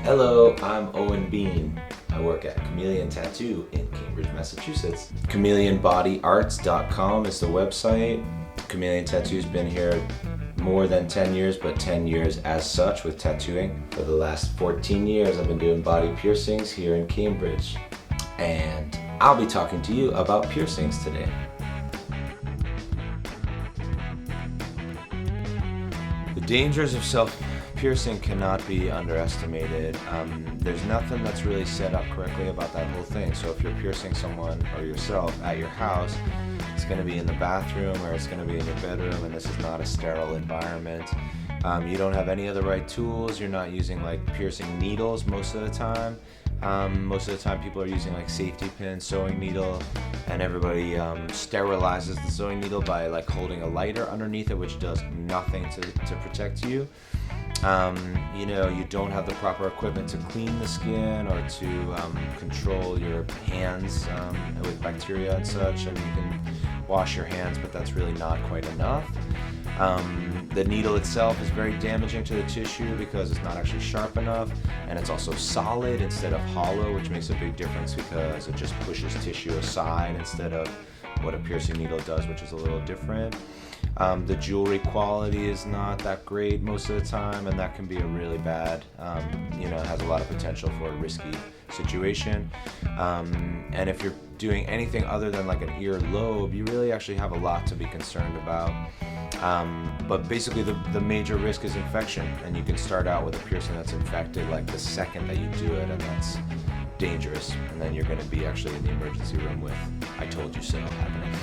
Hello, I'm Owen Bean. I work at Chameleon Tattoo in Cambridge, Massachusetts. ChameleonBodyArts.com is the website. Chameleon Tattoo's been here more than 10 years, but 10 years as such with tattooing. For the last 14 years, I've been doing body piercings here in Cambridge. And I'll be talking to you about piercings today. The dangers of self-piercing cannot be underestimated. There's nothing that's really set up correctly about that whole thing. So if you're piercing someone or yourself at your house, it's going to be in the bathroom or it's going to be in your bedroom, and this is not a sterile environment. You don't have any of the right tools. You're not using like piercing needles most of the time. Most of the time people are using like safety pins, sewing needle, and everybody sterilizes the sewing needle by like holding a lighter underneath it, which does nothing to protect you. You don't have the proper equipment to clean the skin or to control your hands with bacteria and such. And you can wash your hands, but that's really not quite enough. The needle itself is very damaging to the tissue because it's not actually sharp enough, and it's also solid instead of hollow, which makes a big difference because it just pushes tissue aside instead of what a piercing needle does, which is a little different. The jewelry quality is not that great most of the time, and that can be a really bad, it has a lot of potential for a risky situation. And if you're doing anything other than like an earlobe, you really actually have a lot to be concerned about. But basically the major risk is infection, and you can start out with a piercing that's infected like the second that you do it, and that's dangerous. And then you're going to be actually in the emergency room with "I told you so" happening.